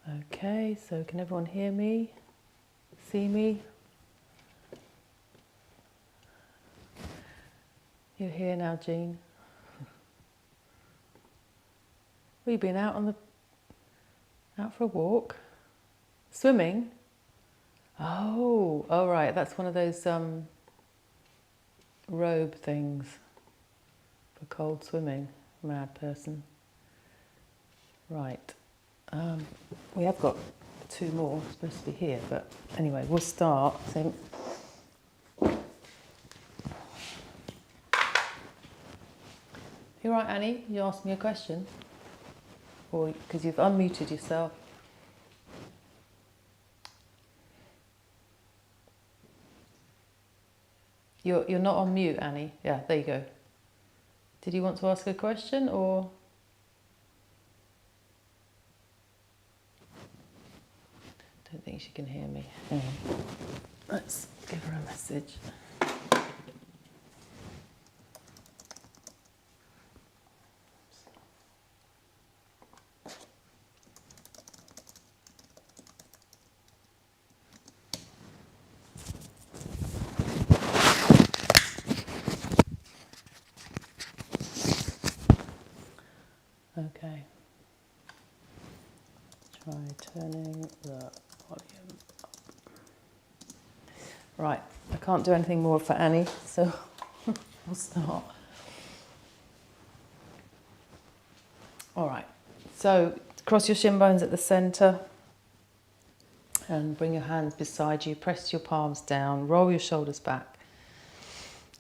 Okay, so can everyone hear me? See me? You're here now, Jean. We've been out for a walk, swimming. Oh, all right. That's one of those robe things for cold swimming. Mad person. Right. We have got 2 more supposed to be here, but anyway, we'll start. I think. You all right, Annie? You asked me a question, or because you've unmuted yourself. You're not on mute, Annie. Yeah, there you go. Did you want to ask a question, or? Don't think she can hear me. Hang on. Let's give her a message. Okay. Try turning the volume up. Right, I can't do anything more for Annie, so we'll start. All right, so cross your shin bones at the centre and bring your hands beside you. Press your palms down, roll your shoulders back.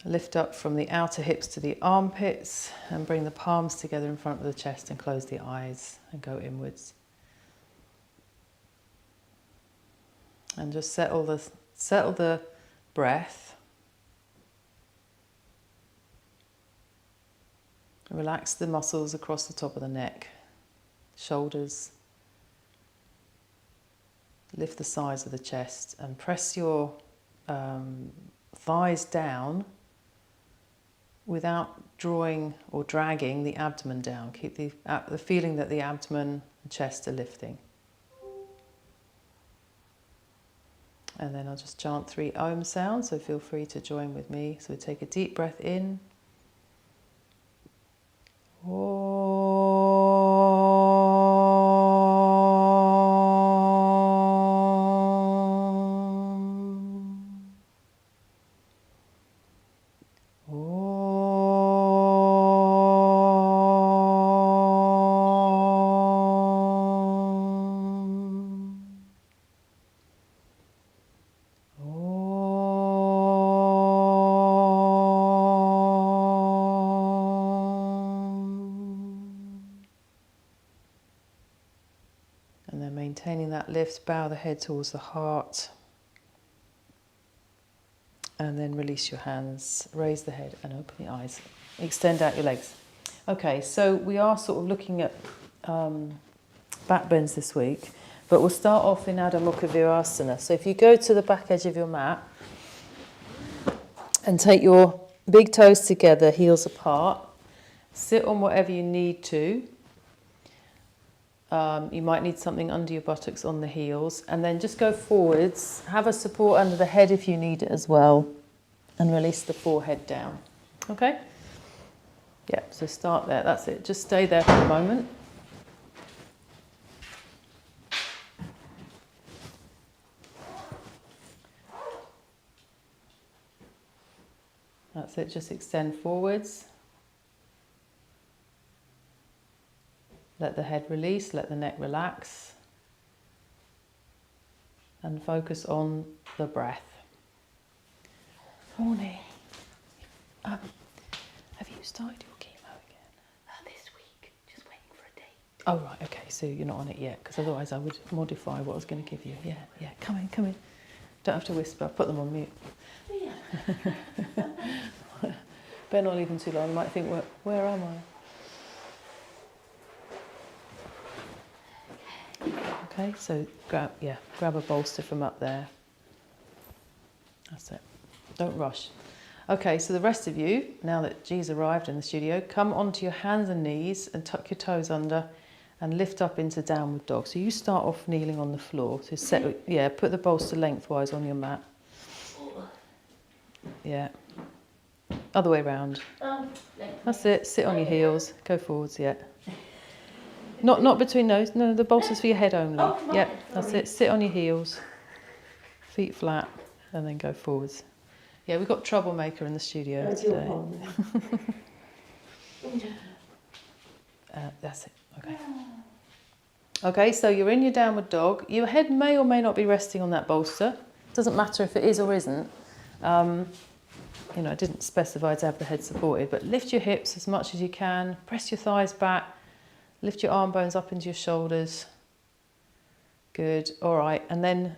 Lift up from the outer hips to the armpits and bring the palms together in front of the chest and close the eyes and go inwards. And just settle the breath. Relax the muscles across the top of the neck, shoulders. Lift the sides of the chest and press your thighs down without drawing or dragging the abdomen down. Keep the feeling that the abdomen and chest are lifting. And then I'll just chant 3 Om sounds, so feel free to join with me. So we take a deep breath in. And then maintaining that lift, bow the head towards the heart. And then release your hands, raise the head and open the eyes. Extend out your legs. Okay, so we are sort of looking at back bends this week, but we'll start off in Adho Mukha Virasana. So if you go to the back edge of your mat and take your big toes together, heels apart, sit on whatever you need to. You might need something under your buttocks on the heels, and then just go forwards, have a support under the head if you need it as well, and release the forehead down. Okay? Yeah, so start there, that's it. Just stay there for a moment. That's it, just extend forwards. Let the head release, let the neck relax, and focus on the breath. Morning. Have you started your chemo again? This week, just waiting for a date. Oh right, okay, so you're not on it yet, because otherwise I would modify what I was going to give you. Yeah, come in. Don't have to whisper, put them on mute. Yeah. Better not leave them too long, I might think, where am I? Okay, so grab a bolster from up there. That's it. Don't rush. Okay, so the rest of you, now that Jee's arrived in the studio, come onto your hands and knees and tuck your toes under and lift up into downward dog. So you start off kneeling on the floor. So set, yeah, put the bolster lengthwise on your mat. Yeah. Other way round. That's it. Sit on your heels. Go forwards. Yeah. Not between those. No, the bolster's for your head only. Yeah. That's it. Sit on your heels. Feet flat, and then go forwards. Yeah, we've got troublemaker in the studio today. That's it. Okay. Okay, so you're in your downward dog. Your head may or may not be resting on that bolster. Doesn't matter if it is or isn't. You know, I didn't specify to have the head supported, but lift your hips as much as you can. Press your thighs back. Lift your arm bones up into your shoulders. Good. All right. And then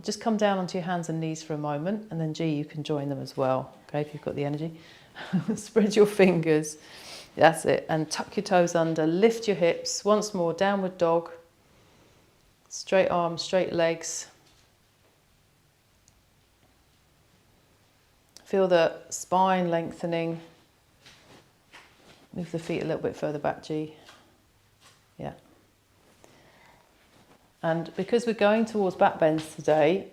just come down onto your hands and knees for a moment. And then, Jee, you can join them as well. Okay, if you've got the energy. Spread your fingers. That's it. And tuck your toes under. Lift your hips. Once more, downward dog. Straight arms, straight legs. Feel the spine lengthening. Move the feet a little bit further back, Jee. Yeah. And because we're going towards back bends today,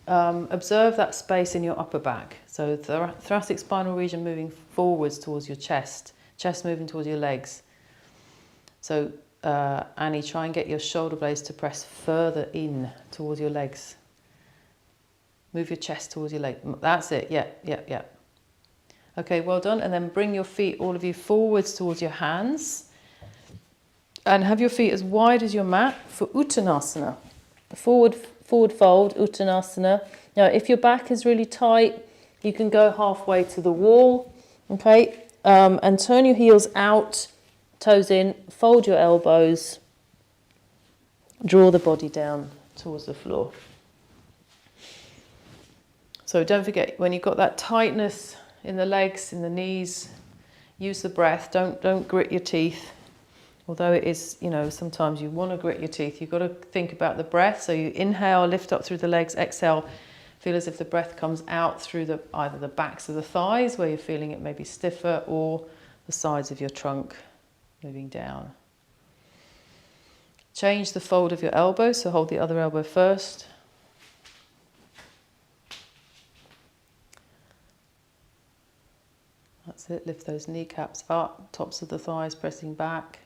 observe that space in your upper back. So the thoracic spinal region moving forwards towards your chest, chest moving towards your legs. So Annie, try and get your shoulder blades to press further in towards your legs. Move your chest towards your leg. That's it. Yeah, yeah, yeah. Okay, well done. And then bring your feet, all of you, forwards towards your hands. And have your feet as wide as your mat for Uttanasana. Forward fold, Uttanasana. Now, if your back is really tight, you can go halfway to the wall. Okay, and turn your heels out, toes in, fold your elbows, draw the body down towards the floor. So don't forget, when you've got that tightness in the legs, in the knees, use the breath. Don't grit your teeth. Although it is, you know, sometimes you want to grit your teeth, you've got to think about the breath. So you inhale, lift up through the legs, exhale, feel as if the breath comes out through either the backs of the thighs, where you're feeling it maybe stiffer, or the sides of your trunk moving down. Change the fold of your elbow, so hold the other elbow first. That's it, lift those kneecaps up, tops of the thighs pressing back.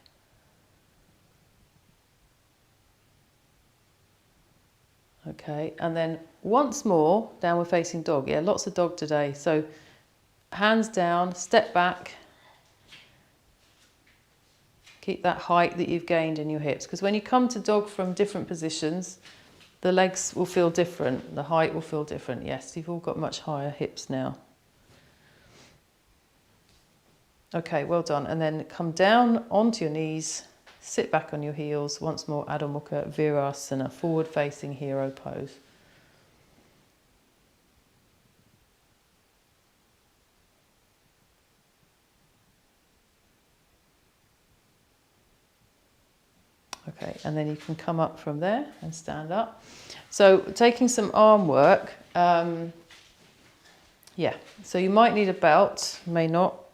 Okay, and then once more, downward facing dog. Yeah, lots of dog today. So hands down, step back. Keep that height that you've gained in your hips. Because when you come to dog from different positions, the legs will feel different. The height will feel different. Yes, you've all got much higher hips now. Okay, well done. And then come down onto your knees, sit back on your heels. Once more, Adho Mukha Virasana, forward-facing hero pose. Okay, and then you can come up from there and stand up. So taking some arm work, yeah, so you might need a belt, may not.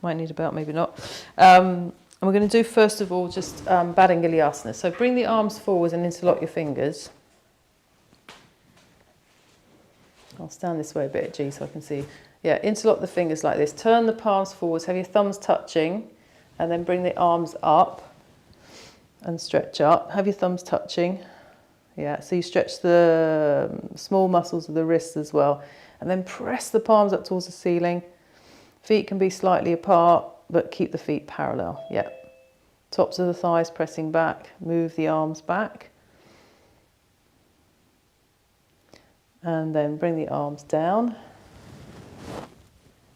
Might need a belt, maybe not. And we're going to do, first of all, just Badangalyasana. So bring the arms forward and interlock your fingers. I'll stand this way a bit, Jee, so I can see. Yeah, interlock the fingers like this. Turn the palms forwards, have your thumbs touching, and then bring the arms up and stretch up. Have your thumbs touching. Yeah, so you stretch the small muscles of the wrists as well. And then press the palms up towards the ceiling. Feet can be slightly apart, but keep the feet parallel. Yeah. Tops of the thighs pressing back. Move the arms back. And then bring the arms down.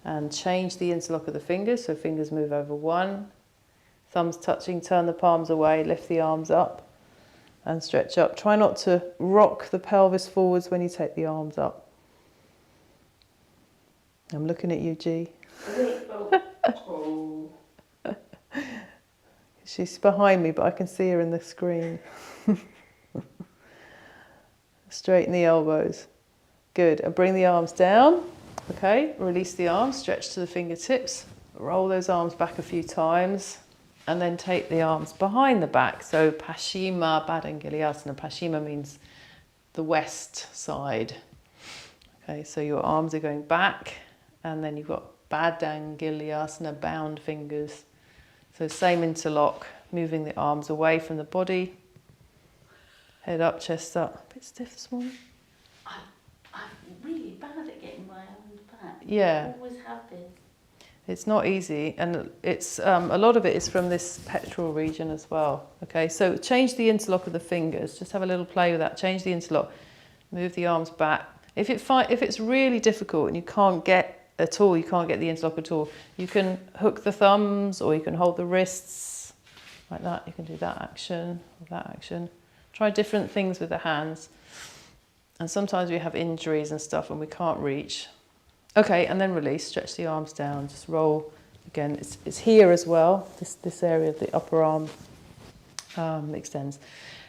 And change the interlock of the fingers. So fingers move over one. Thumbs touching, turn the palms away, lift the arms up and stretch up. Try not to rock the pelvis forwards when you take the arms up. I'm looking at you, Jee. She's behind me, but I can see her in the screen. Straighten the elbows. Good. And bring the arms down. Okay. Release the arms. Stretch to the fingertips. Roll those arms back a few times. and then take the arms behind the back. So Paschima Baddha-Gilyasana. Paschima means the west side. Okay, so your arms are going back, and then you've got Baddha-Gilyasana, bound fingers. So same interlock, moving the arms away from the body. Head up, chest up. A bit stiff this morning? I'm really bad at getting my arms back. Yeah. I always have been. It's not easy, and it's a lot of it is from this pectoral region as well. Okay, so change the interlock of the fingers. Just have a little play with that. Change the interlock. Move the arms back. If it's really difficult and you can't get at all, you can't get the interlock at all, you can hook the thumbs, or you can hold the wrists like that. You can do that action or that action. Try different things with the hands. And sometimes we have injuries and stuff and we can't reach. Okay, and then release, stretch the arms down, just roll. Again, it's here as well, this area of the upper arm extends.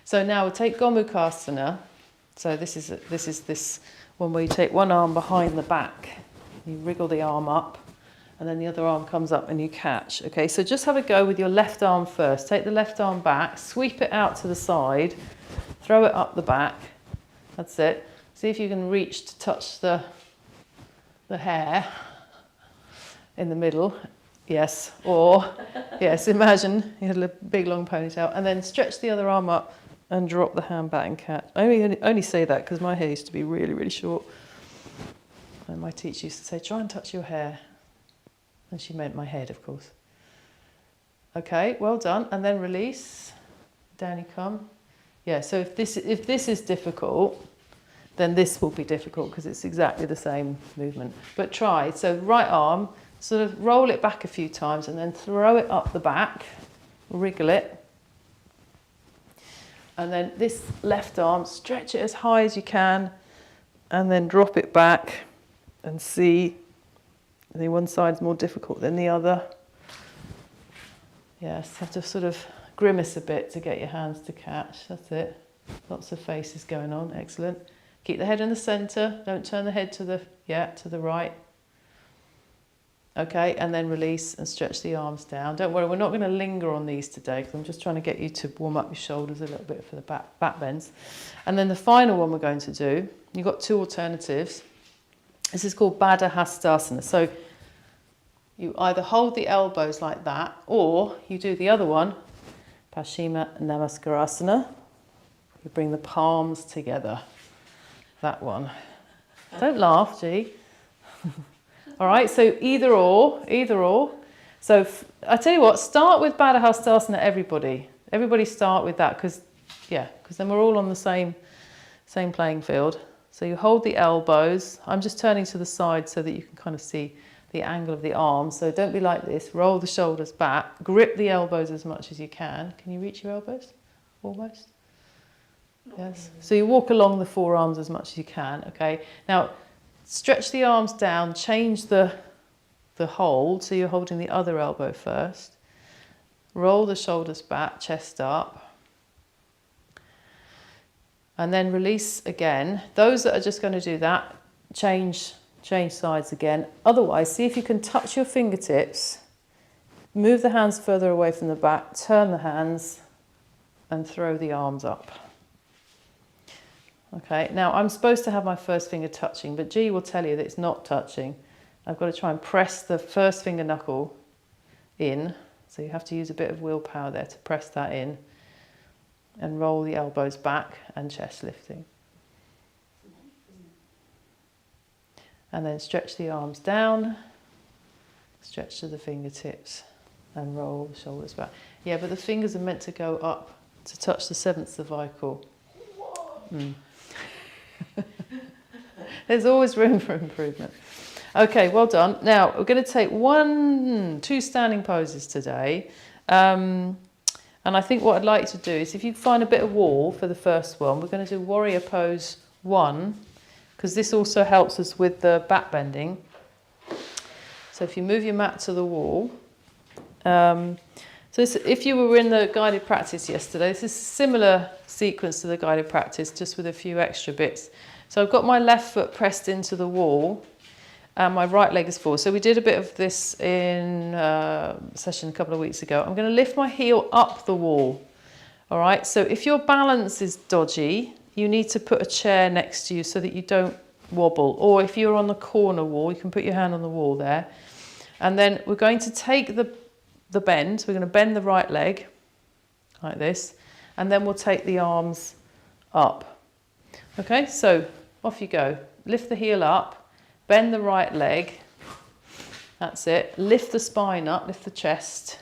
So now we'll take Gomukhasana. So this is this one where you take one arm behind the back, you wriggle the arm up, and then the other arm comes up and you catch. Okay, so just have a go with your left arm first. Take the left arm back, sweep it out to the side, throw it up the back. That's it. See if you can reach to touch the hair in the middle. Yes, or yes, imagine you had a big long ponytail, and then stretch the other arm up and drop the hand back and catch. I only say that because my hair used to be really, really short, and my teacher used to say, try and touch your hair, and she meant my head, of course. Okay, well done, and then release. Down you come. Yeah, so if this is difficult, then this will be difficult because it's exactly the same movement. But try. So right arm, sort of roll it back a few times and then throw it up the back, wriggle it. And then this left arm, stretch it as high as you can and then drop it back and see. I think one side's more difficult than the other. Yes, have to sort of grimace a bit to get your hands to catch. That's it. Lots of faces going on. Excellent. Keep the head in the centre. Don't turn the head to the right. Okay, and then release and stretch the arms down. Don't worry, we're not going to linger on these today because I'm just trying to get you to warm up your shoulders a little bit for the back bends. And then the final one we're going to do, you've got two alternatives. This is called Baddha Hastasana. So you either hold the elbows like that, or you do the other one, Paschima Namaskarasana. You bring the palms together. That one. Don't laugh, Jee. All right, so either or. So I tell you what, start with Baddha Hastasana, everybody. Everybody start with that because then we're all on the same playing field. So you hold the elbows. I'm just turning to the side so that you can kind of see the angle of the arms. So don't be like this. Roll the shoulders back. Grip the elbows as much as you can. Can you reach your elbows? Almost. Yes. So you walk along the forearms as much as you can. Okay. Now stretch the arms down. Change the hold. So you're holding the other elbow first. Roll the shoulders back. Chest up. And then release again. Those that are just going to do that, change sides again. Otherwise, see if you can touch your fingertips. Move the hands further away from the back. Turn the hands and throw the arms up. Okay, now I'm supposed to have my first finger touching, but Jee will tell you that it's not touching. I've got to try and press the first finger knuckle in, so you have to use a bit of willpower there to press that in, and roll the elbows back and chest lifting. And then stretch the arms down, stretch to the fingertips, and roll the shoulders back. Yeah, but the fingers are meant to go up to touch the seventh cervical. There's always room for improvement. Okay, well done. Now we're going to take two standing poses today. And I think what I'd like to do is, if you find a bit of wall for the first one, we're going to do warrior pose 1, because this also helps us with the back bending. So if you move your mat to the wall. So if you were in the guided practice yesterday, this is a similar sequence to the guided practice, just with a few extra bits. So I've got my left foot pressed into the wall, and my right leg is forward. So we did a bit of this in session a couple of weeks ago. I'm going to lift my heel up the wall. All right, so if your balance is dodgy, you need to put a chair next to you so that you don't wobble. Or if you're on the corner wall, you can put your hand on the wall there. And then we're going to take the bend. We're going to bend the right leg like this. And then we'll take the arms up. Okay, so off you go. Lift the heel up, bend the right leg. That's it. Lift the spine up, lift the chest.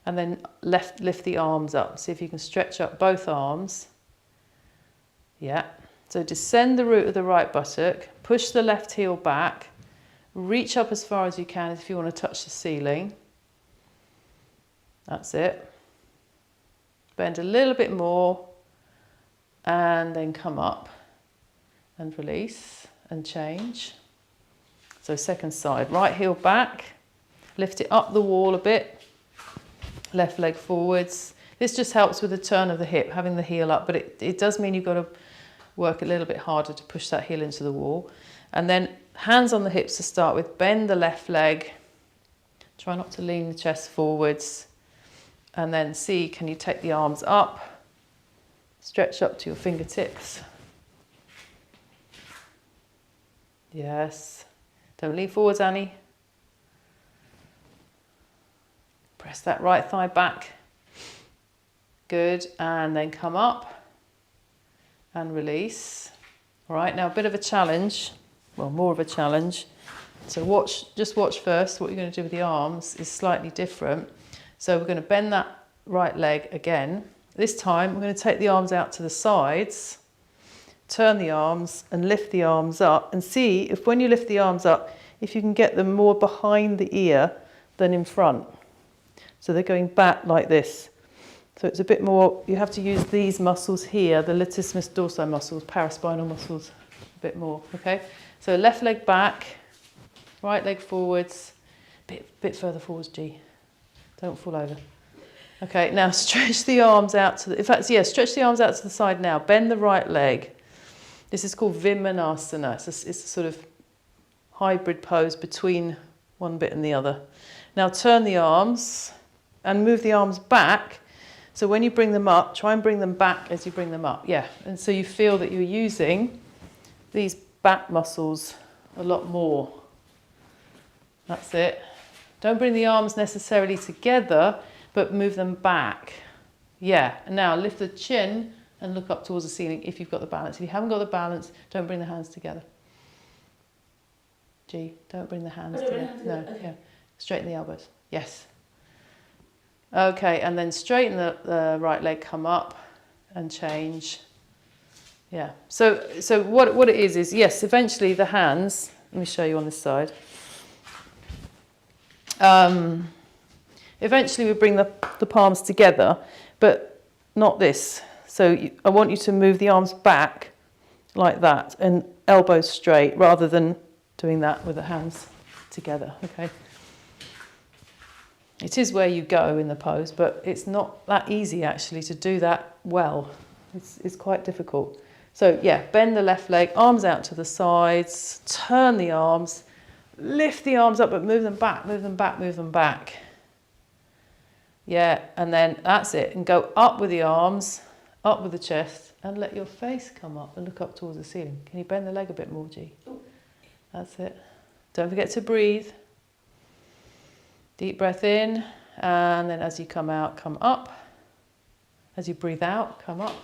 And then lift the arms up. See if you can stretch up both arms. Yeah. So descend the root of the right buttock, push the left heel back, reach up as far as you can if you want to touch the ceiling. That's it. Bend a little bit more and then come up and release and change. So second side, right heel back, lift it up the wall a bit. Left leg forwards. This just helps with the turn of the hip, having the heel up, but it does mean you've got to work a little bit harder to push that heel into the wall. And then hands on the hips to start with, bend the left leg, try not to lean the chest forwards, and then see, can you take the arms up, stretch up to your fingertips. Yes. Don't lean forwards, Annie. Press that right thigh back. Good. And then come up and release. All right, now a bit of a challenge. Well, more of a challenge. So just watch first. What you're going to do with the arms is slightly different. So we're going to bend that right leg again. This time we're going to take the arms out to the sides, turn the arms and lift the arms up, and see if when you lift the arms up, if you can get them more behind the ear than in front. So they're going back like this. So it's a bit more, you have to use these muscles here, the latissimus dorsi muscles, paraspinal muscles, a bit more, okay? So left leg back, right leg forwards, bit further forwards, G. Don't fall over. Okay, now stretch the arms out to the, in fact, yeah, stretch the arms out to the side now. Bend the right leg. This is called Vimanasana. It's a sort of hybrid pose between one bit and the other. Now turn the arms and move the arms back. So when you bring them up, try and bring them back as you bring them up. Yeah, and so you feel that you're using these back muscles a lot more. That's it. Don't bring the arms necessarily together, but move them back. Yeah, and now lift the chin and look up towards the ceiling if you've got the balance. If you haven't got the balance, don't bring the hands together. G, don't bring the hands together. No, okay. Yeah. Straighten the elbows. Yes. Okay, and then straighten the right leg, come up and change. Yeah. So what it is yes, eventually the hands, let me show you on this side. Eventually we bring the palms together, but not this. So I want you to move the arms back like that and elbows straight rather than doing that with the hands together, okay? It is where you go in the pose, but it's not that easy actually to do that well. It's quite difficult. So yeah, bend the left leg, arms out to the sides, turn the arms, lift the arms up, but move them back, move them back, move them back. Yeah, and then that's it. And go up with the arms, up with the chest, and let your face come up and look up towards the ceiling. Can you bend the leg a bit more, G? That's it. Don't forget to breathe. Deep breath in, and then as you come out, come up. As you breathe out, come up.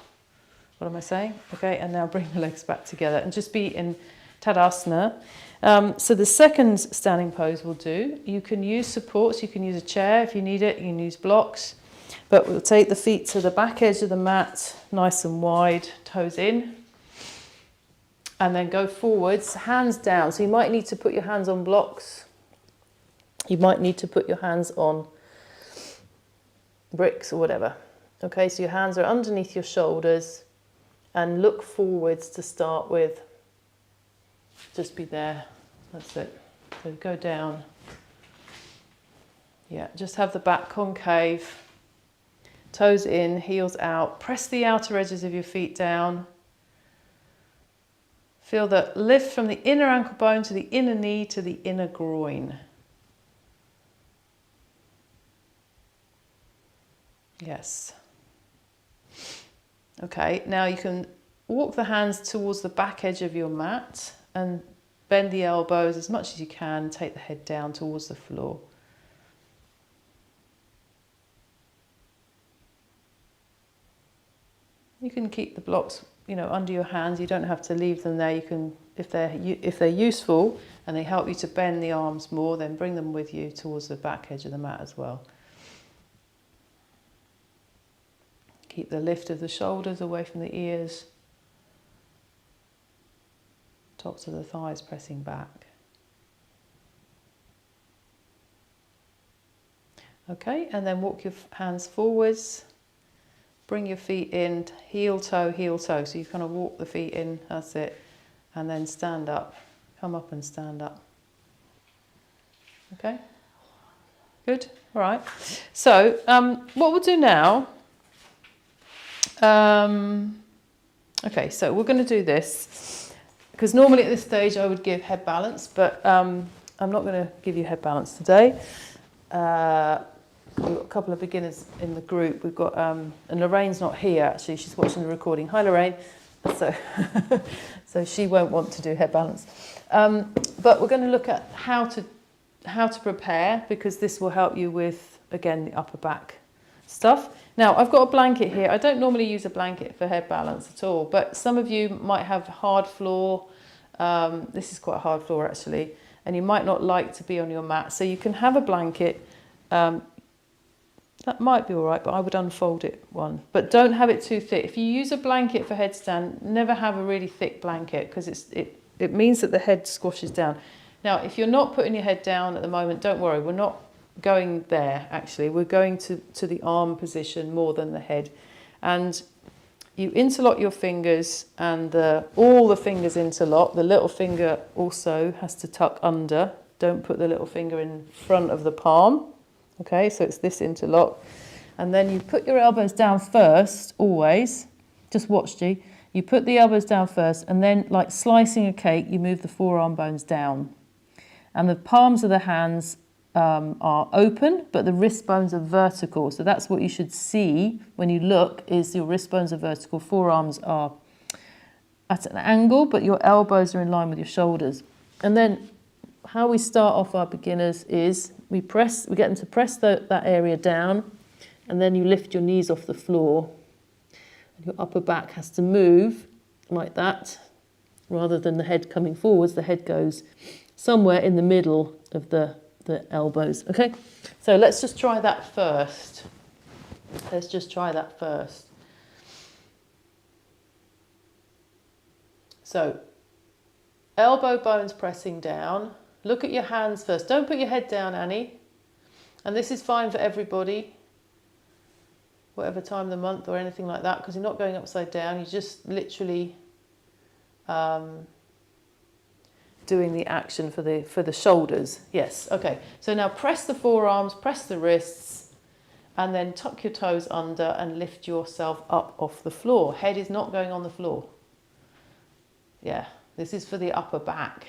What am I saying? Okay, and now bring the legs back together and just be in Tadasana. So the second standing pose we'll do, you can use supports, you can use a chair if you need it, you can use blocks, but we'll take the feet to the back edge of the mat, nice and wide, toes in, and then go forwards, hands down. So you might need to put your hands on blocks. You might need to put your hands on bricks or whatever. Okay, so your hands are underneath your shoulders and look forwards to start with. Just be there. That's it. So go down. Yeah, just have the back concave. Toes in, heels out. Press the outer edges of your feet down. Feel the lift from the inner ankle bone to the inner knee to the inner groin. Yes. Okay, now you can walk the hands towards the back edge of your mat and bend the elbows as much as you can. Take the head down towards the floor. You can keep the blocks, under your hands. You don't have to leave them there. You can, if they're useful and they help you to bend the arms more, then bring them with you towards the back edge of the mat as well. Keep the lift of the shoulders away from the ears. Tops of the thighs pressing back. Okay, and then walk your hands forwards. Bring your feet in, heel toe, heel toe. So you kind of walk the feet in, that's it. And then stand up. Come up and stand up. Okay? Good? All right. So what we'll do now, okay, so we're going to do this. Because normally at this stage I would give head balance, but I'm not going to give you head balance today. We've got a couple of beginners in the group. We've got, and Lorraine's not here actually, she's watching the recording. Hi Lorraine. So, so she won't want to do head balance. But we're going to look at how to prepare, because this will help you with, again, the upper back stuff. Now, I've got a blanket here. I don't normally use a blanket for head balance at all, but some of you might have hard floor. This is quite a hard floor actually, and you might not like to be on your mat. So you can have a blanket. That might be all right, but I would unfold it one. But don't have it too thick. If you use a blanket for headstand, never have a really thick blanket, because it means that the head squashes down. Now, if you're not putting your head down at the moment, don't worry. We're not going there, actually. We're going to the arm position more than the head. And you interlock your fingers, and all the fingers interlock. The little finger also has to tuck under. Don't put the little finger in front of the palm. Okay, so it's this interlock. And then you put your elbows down first, always. Just watch, Jee. You put the elbows down first, and then, like slicing a cake, you move the forearm bones down. And the palms of the hands are open, but the wrist bones are vertical. So that's what you should see when you look, is your wrist bones are vertical, forearms are at an angle, but your elbows are in line with your shoulders. And then how we start off our beginners is we get them to press that area down, and then you lift your knees off the floor. And your upper back has to move like that, rather than the head coming forwards. The head goes somewhere in the middle of the elbows. Okay, so let's just try that first. Let's just try that first. So, elbow bones pressing down. Look at your hands first. Don't put your head down, Annie. And this is fine for everybody, whatever time of the month or anything like that, because you're not going upside down. You're just literally doing the action for the shoulders. Yes, okay. So now press the forearms, press the wrists, and then tuck your toes under and lift yourself up off the floor. Head is not going on the floor. Yeah, this is for the upper back.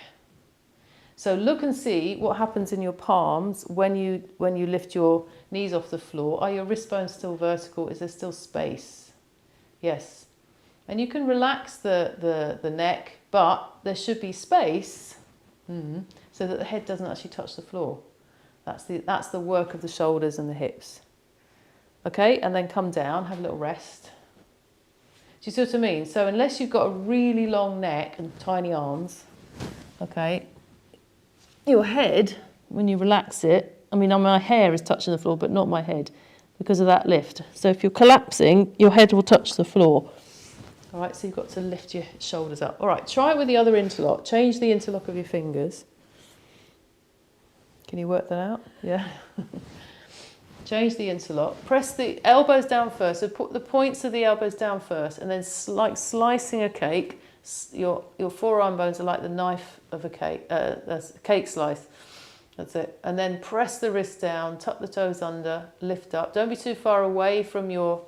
So look and see what happens in your palms when you lift your knees off the floor. Are your wrist bones still vertical? Is there still space? Yes. And you can relax the neck, but there should be space so that the head doesn't actually touch the floor. That's the work of the shoulders and the hips. Okay, and then come down, have a little rest. Do you see what I mean? So unless you've got a really long neck and tiny arms, okay, your head, when you relax it, I mean, my hair is touching the floor, but not my head, because of that lift. So if you're collapsing, your head will touch the floor. All right, so you've got to lift your shoulders up. All right, try it with the other interlock. Change the interlock of your fingers. Can you work that out? Yeah. Change the interlock. Press the elbows down first. So put the points of the elbows down first, and then like slicing a cake, your forearm bones are like the knife of a cake, a cake slice. That's it. And then press the wrist down, tuck the toes under, lift up. Don't be too far away from your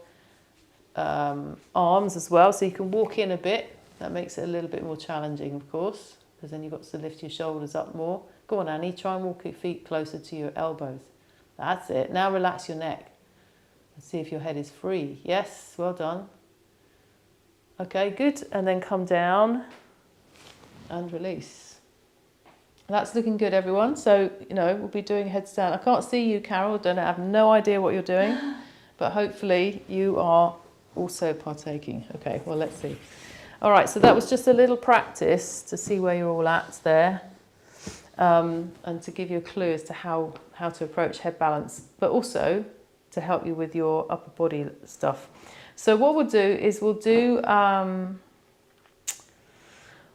arms as well, so you can walk in a bit. That makes it a little bit more challenging, of course, because then you've got to lift your shoulders up more. Go on, Annie, try and walk your feet closer to your elbows. That's it. Now relax your neck and see if your head is free. Yes, well done. Okay, good. And then come down and release. That's looking good, everyone. So, we'll be doing heads down. I can't see you, Carol. I have no idea what you're doing, but hopefully you are also partaking. Okay, well, let's see. All right, so that was just a little practice to see where you're all at there, and to give you a clue as to how to approach head balance, but also to help you with your upper body stuff. So what we'll do is we'll do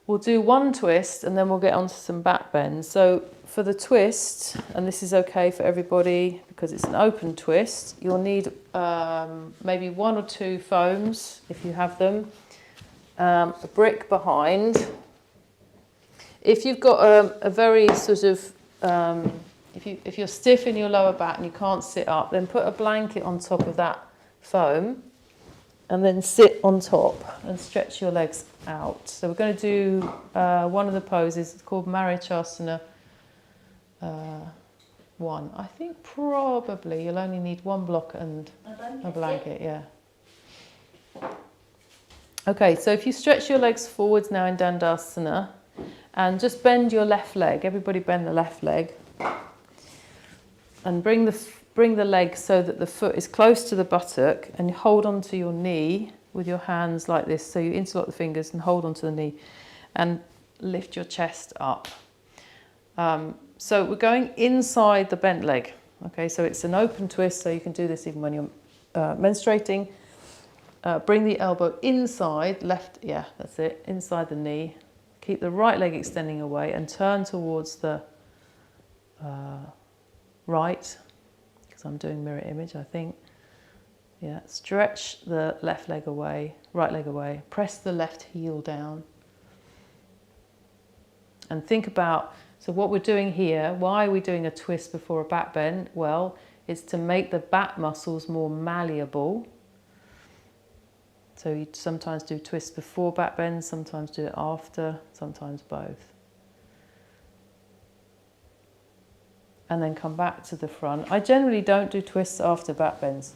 one twist and then we'll get onto some back bends. So for the twist, and this is okay for everybody because it's an open twist, you'll need maybe 1 or 2 foams if you have them, a brick behind. If you've got a very sort of, if you're stiff in your lower back and you can't sit up, then put a blanket on top of that foam and then sit on top and stretch your legs out. So we're going to do one of the poses. It's called Marichasana 1. I think probably you'll only need 1 block and a blanket, yeah. Okay, so if you stretch your legs forwards now in Dandasana, and just bend your left leg. Everybody bend the left leg. And bring the leg so that the foot is close to the buttock, and hold on to your knee with your hands like this. So you interlock the fingers and hold onto the knee and lift your chest up. So we're going inside the bent leg. Okay, so it's an open twist, so you can do this even when you're menstruating. Bring the elbow inside, left, yeah, that's it, inside the knee. Keep the right leg extending away and turn towards the right, because I'm doing mirror image, I think. Yeah, stretch the left leg away, right leg away. Press the left heel down. And think about, so what we're doing here, why are we doing a twist before a back bend? Well, it's to make the back muscles more malleable. So you sometimes do twists before back bends, sometimes do it after, sometimes both. And then come back to the front. I generally don't do twists after back bends,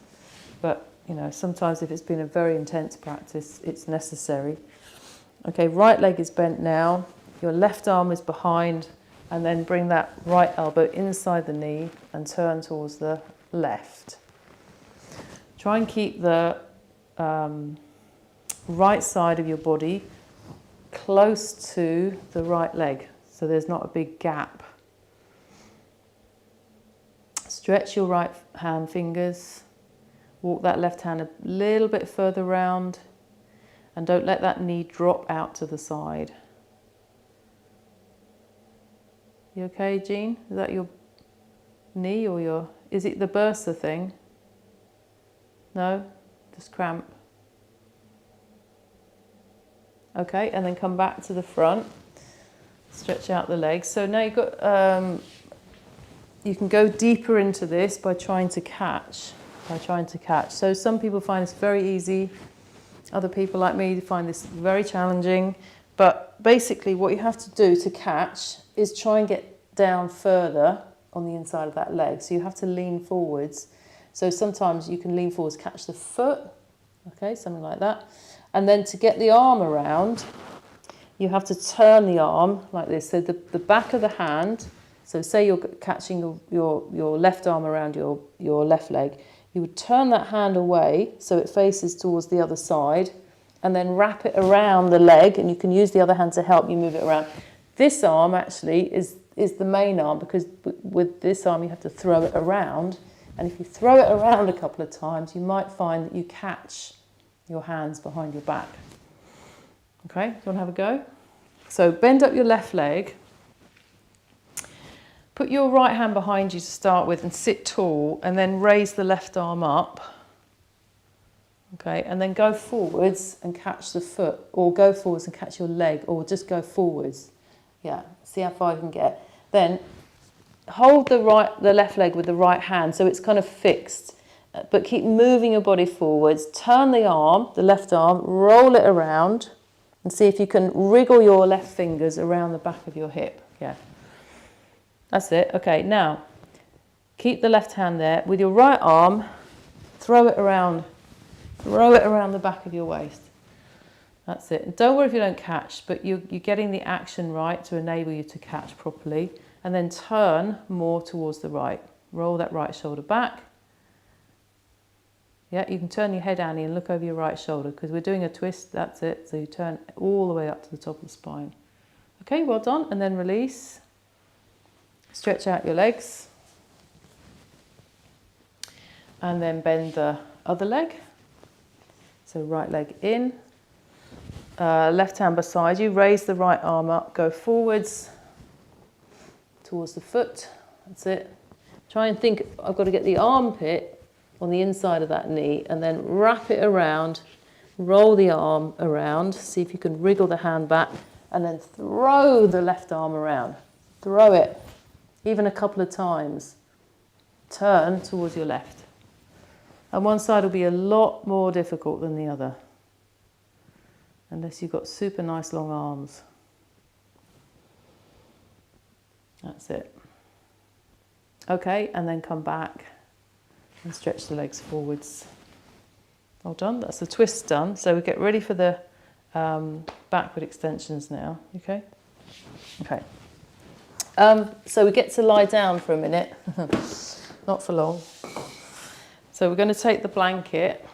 but sometimes if it's been a very intense practice, it's necessary. Okay, right leg is bent now, your left arm is behind, and then bring that right elbow inside the knee and turn towards the left. Try and keep the right side of your body close to the right leg, so there's not a big gap. Stretch your right hand fingers, walk that left hand a little bit further round, and don't let that knee drop out to the side. You okay, Jean? Is that your knee or is it the bursa thing? No? Just cramp. Okay, and then come back to the front. Stretch out the legs. So now you've got, you can go deeper into this by trying to catch. So some people find this very easy. Other people like me find this very challenging. But basically what you have to do to catch is try and get down further on the inside of that leg. So you have to lean forwards. So sometimes you can lean forwards, catch the foot. Okay, something like that. And then to get the arm around, you have to turn the arm like this. So the back of the hand, so say you're catching your left arm around your left leg, you would turn that hand away so it faces towards the other side, and then wrap it around the leg, and you can use the other hand to help you move it around. This arm actually is the main arm, because with this arm you have to throw it around, and if you throw it around a couple of times, you might find that you catch your hands behind your back. Okay, do you want to have a go? So bend up your left leg. Put your right hand behind you to start with and sit tall, and then raise the left arm up. Okay, and then go forwards and catch the foot, or go forwards and catch your leg, or just go forwards. Yeah, see how far you can get. Then hold the left leg with the right hand so it's kind of fixed. But keep moving your body forwards. Turn the arm, the left arm, roll it around, And see if you can wriggle your left fingers around the back of your hip. Yeah. That's it. Okay, now keep the left hand there. With your right arm, throw it around the back of your waist. That's it. And don't worry if you don't catch, but you're getting the action right to enable you to catch properly. And then turn more towards the right. Roll that right shoulder back. Yeah, you can turn your head, Annie, and look over your right shoulder because we're doing a twist. That's it. So you turn all the way up to the top of the spine. Okay, well done. And then release. Stretch out your legs. And then bend the other leg. So right leg in. Left hand beside you. Raise the right arm up. Go forwards towards the foot. That's it. Try and think, I've got to get the armpit on the inside of that knee and then wrap it around. Roll the arm around. See if you can wriggle the hand back and then throw the left arm around. Throw it. Even a couple of times. Turn towards your left. And one side will be a lot more difficult than the other. Unless you've got super nice long arms. That's it. Okay, and then come back and stretch the legs forwards. All done. That's the twist done. So we get ready for the backward extensions now. Okay? Okay. So we get to lie down for a minute. Not for long. So we're going to take the blanket.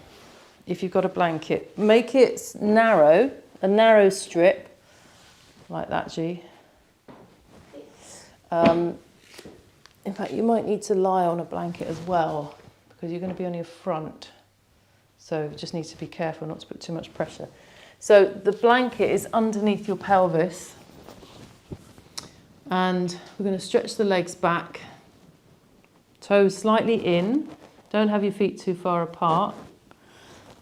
If you've got a blanket, make it narrow, a narrow strip, like that, Jee. In fact, you might need to lie on a blanket as well because you're going to be on your front. So you just need to be careful not to put too much pressure. So the blanket is underneath your pelvis. And we're going to stretch the legs back. Toes slightly in. Don't have your feet too far apart.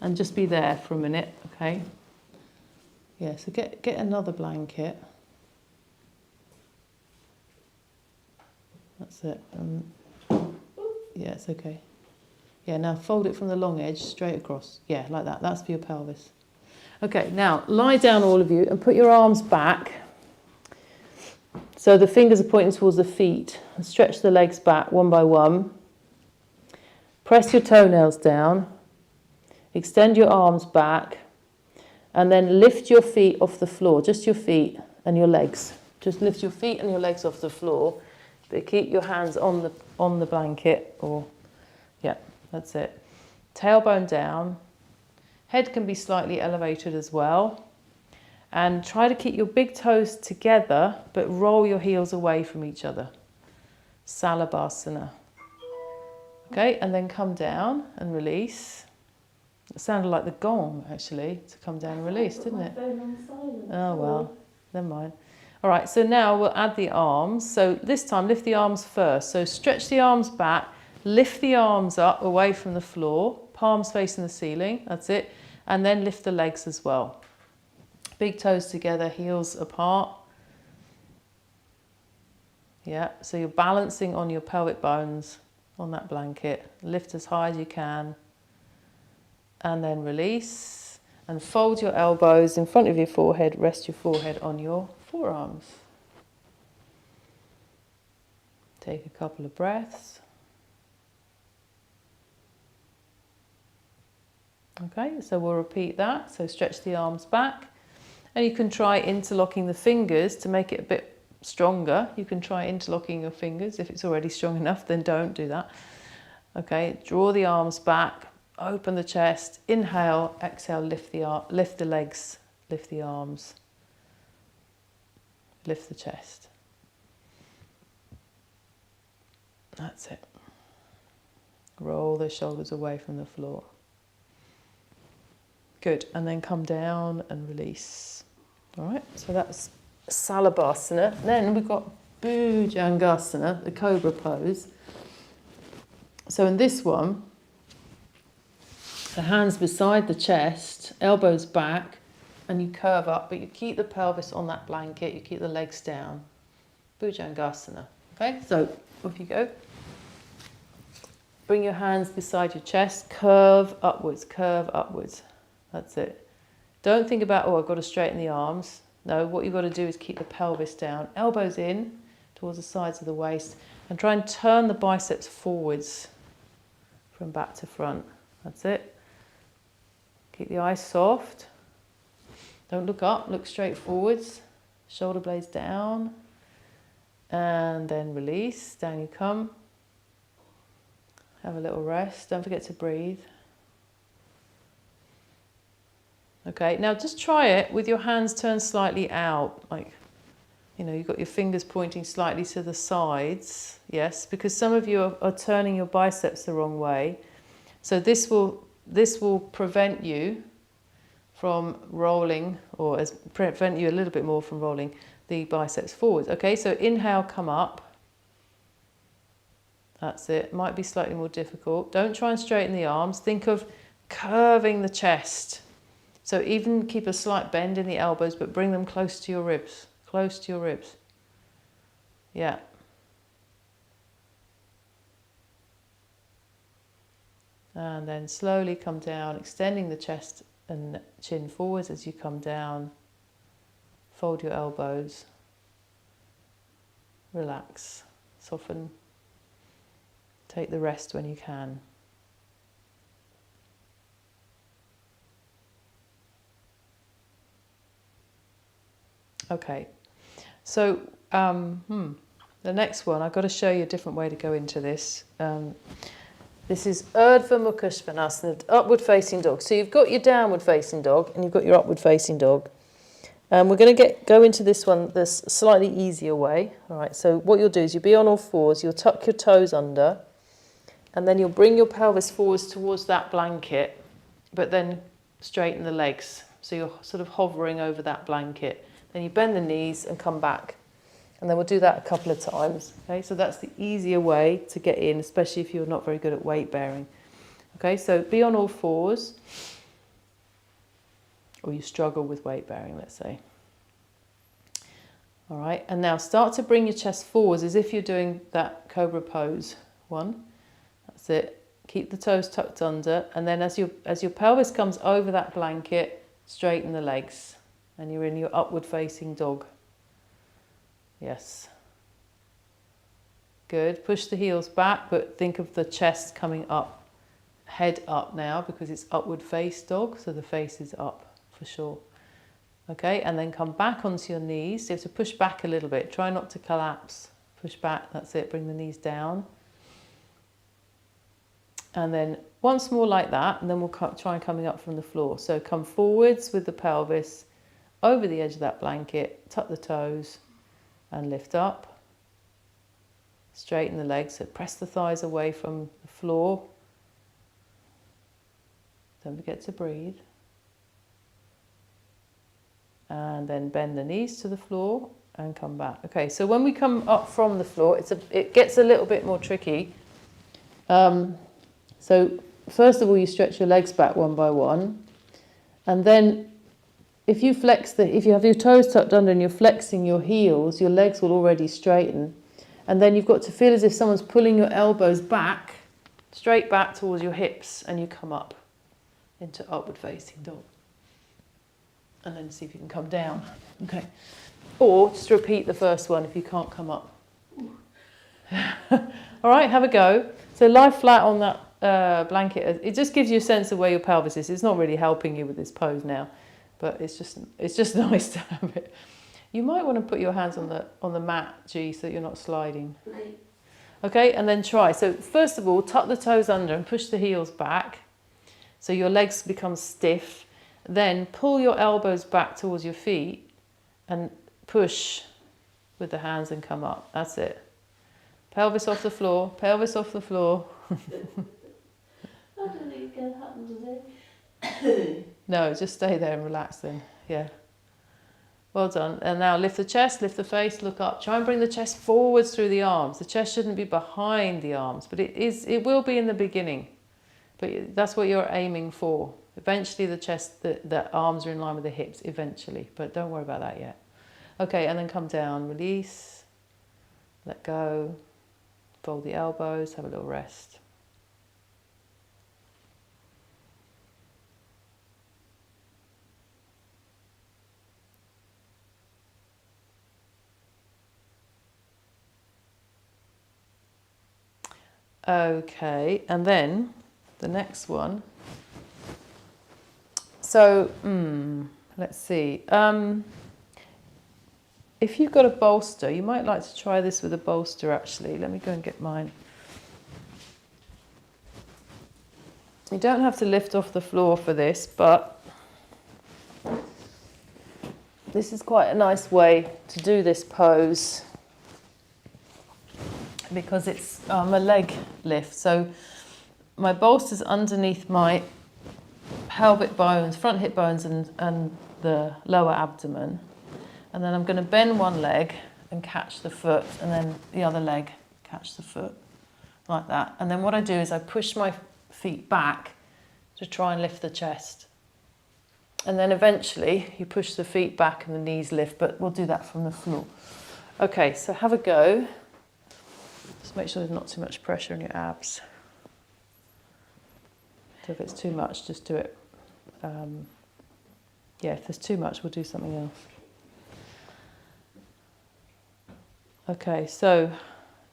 And just be there for a minute, okay? Yeah, so get another blanket. That's it. Yeah, it's okay. Yeah, now fold it from the long edge straight across. Yeah, like that. That's for your pelvis. Okay, now lie down all of you and put your arms back. So the fingers are pointing towards the feet. And stretch the legs back one by one. Press your toenails down. Extend your arms back. And then lift your feet off the floor. Just your feet and your legs. Just lift your feet and your legs off the floor. But keep your hands on the blanket. Or, yeah, that's it. Tailbone down. Head can be slightly elevated as well. And try to keep your big toes together, but roll your heels away from each other. Salabhasana. Okay, and then come down and release. It sounded like the gong, actually, to come down and release, didn't it? Oh, well, never mind. All right, so now we'll add the arms. So this time, lift the arms first. So stretch the arms back, lift the arms up away from the floor, palms facing the ceiling, that's it. And then lift the legs as well. Big toes together, heels apart. Yeah, so you're balancing on your pelvic bones on that blanket. Lift as high as you can. And then release. And fold your elbows in front of your forehead. Rest your forehead on your forearms. Take a couple of breaths. Okay, so we'll repeat that. So stretch the arms back. And you can try interlocking the fingers to make it a bit stronger. You can try interlocking your fingers. If it's already strong enough, then don't do that. Okay, draw the arms back, open the chest, inhale, exhale, lift the legs, lift the arms, lift the chest. That's it. Roll the shoulders away from the floor. Good, and then come down and release. All right, so that's Salabhasana. Then we've got Bhujangasana, the cobra pose. So in this one, the hands beside the chest, elbows back, and you curve up, but you keep the pelvis on that blanket, you keep the legs down. Bhujangasana. Okay, so off you go. Bring your hands beside your chest, curve upwards, curve upwards. That's it. Don't think about, oh, I've got to straighten the arms. No, what you've got to do is keep the pelvis down, elbows in towards the sides of the waist, and try and turn the biceps forwards from back to front. That's it. Keep the eyes soft. Don't look up, look straight forwards. Shoulder blades down. And then release, down you come. Have a little rest, don't forget to breathe. Okay, now just try it with your hands turned slightly out, like, you know, you've got your fingers pointing slightly to the sides, yes, because some of you are turning your biceps the wrong way. So this will prevent you from rolling, or prevent you a little bit more from rolling the biceps forwards. Okay, so inhale, come up. That's it. Might be slightly more difficult. Don't try and straighten the arms. Think of curving the chest. So even keep a slight bend in the elbows, but bring them close to your ribs. Close to your ribs. Yeah. And then slowly come down, extending the chest and chin forwards as you come down. Fold your elbows. Relax. Soften. Take the rest when you can. Okay, so the next one, I've got to show you a different way to go into this. This is Urdhva Mukha Svanasana, upward facing dog. So you've got your downward facing dog and you've got your upward facing dog. We're going to go into this one this slightly easier way. All right, so what you'll do is you'll be on all fours, you'll tuck your toes under, and then you'll bring your pelvis forwards towards that blanket, but then straighten the legs. So you're sort of hovering over that blanket. Then you bend the knees and come back. And then we'll do that a couple of times. Okay, so that's the easier way to get in, especially if you're not very good at weight bearing. Okay, so be on all fours, or you struggle with weight bearing, let's say. All right, and now start to bring your chest forwards as if you're doing that cobra pose. One, that's it. Keep the toes tucked under, and then as your pelvis comes over that blanket, straighten the legs, and you're in your upward facing dog. Yes. Good. Push the heels back, but think of the chest coming up, head up now, because it's upward face dog, so the face is up for sure. Okay, and then come back onto your knees. You have to push back a little bit. Try not to collapse. Push back, that's it. Bring the knees down. And then once more like that, and then we'll try coming up from the floor. So come forwards with the pelvis, over the edge of that blanket, tuck the toes, and lift up. Straighten the legs, so press the thighs away from the floor. Don't forget to breathe. And then bend the knees to the floor and come back. Okay, so when we come up from the floor, it gets a little bit more tricky. So first of all, you stretch your legs back one by one, and then if you have your toes tucked under and you're flexing your heels, your legs will already straighten, and then you've got to feel as if someone's pulling your elbows back, straight back towards your hips, and you come up into upward facing dog. And then see if you can come down. Okay. Or just repeat the first one if you can't come up. All right, have a go. So lie flat on that blanket. It just gives you a sense of where your pelvis is. It's not really helping you with this pose now, but it's just nice to have it. You might want to put your hands on the mat, Jee, so that you're not sliding. Right. Okay, and then try. So first of all, tuck the toes under and push the heels back, so your legs become stiff. Then pull your elbows back towards your feet and push with the hands and come up. That's it. Pelvis off the floor, pelvis off the floor. I don't think it's going to happen today. No, just stay there and relax then. Yeah. Well done. And now lift the chest, lift the face, look up. Try and bring the chest forwards through the arms. The chest shouldn't be behind the arms, but it will be in the beginning. But that's what you're aiming for. Eventually the chest, the arms are in line with the hips, eventually. But don't worry about that yet. Okay, and then come down, release, let go, fold the elbows, have a little rest. Okay, and then the next one. So, let's see. If you've got a bolster, you might like to try this with a bolster actually. Let me go and get mine. You don't have to lift off the floor for this, but this is quite a nice way to do this pose because it's a leg lift. So my bolster's underneath my pelvic bones, front hip bones and the lower abdomen. And then I'm going to bend one leg and catch the foot, and then the other leg catch the foot, like that. And then what I do is I push my feet back to try and lift the chest. And then eventually you push the feet back and the knees lift, but we'll do that from the floor. Okay, so have a go. Just make sure there's not too much pressure on your abs. So if it's too much, just do it. Yeah, if there's too much, we'll do something else. Okay, so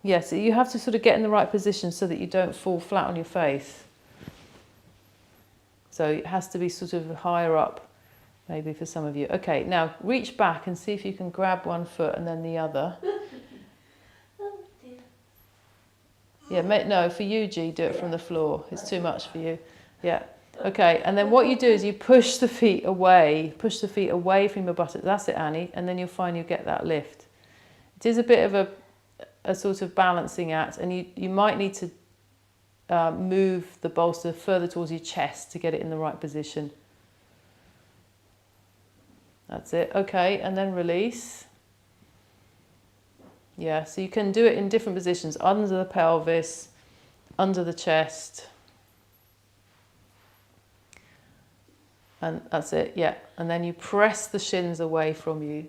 yes, you have to sort of get in the right position so that you don't fall flat on your face. So it has to be sort of higher up, maybe for some of you. Okay, now reach back and see if you can grab one foot and then the other. Oh dear. Yeah, no, for you, Jee, do it from the floor. It's too much for you. Yeah. Okay, and then what you do is you push the feet away from your buttocks. That's it, Annie, and then you'll find you get that lift. It is a bit of a sort of balancing act, and you might need to move the bolster further towards your chest to get it in the right position. That's it. Okay, and then release. Yeah, so you can do it in different positions, under the pelvis, under the chest. And that's it, yeah. And then you press the shins away from you.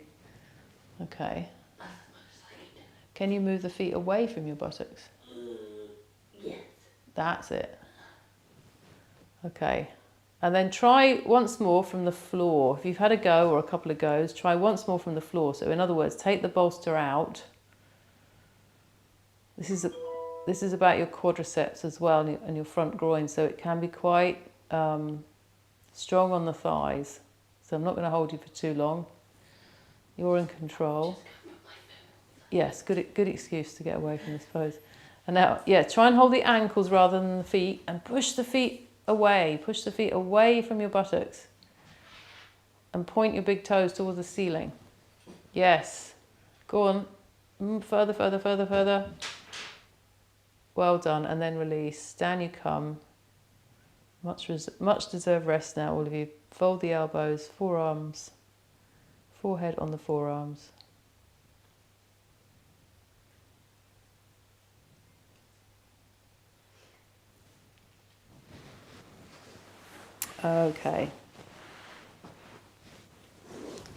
Okay. Can you move the feet away from your buttocks? Yes. That's it. Okay. And then try once more from the floor. If you've had a go or a couple of goes, try once more from the floor. So in other words, take the bolster out. This is about your quadriceps as well and your front groin, so it can be quite strong on the thighs. So I'm not going to hold you for too long. You're in control. Yes, good excuse to get away from this pose. And now, yeah, try and hold the ankles rather than the feet and push the feet away. Push the feet away from your buttocks and point your big toes towards the ceiling. Yes. Go on. Further, further, further, further. Well done. And then release. Down you come. Much deserved rest now, all of you. Fold the elbows, forearms, forehead on the forearms. Okay.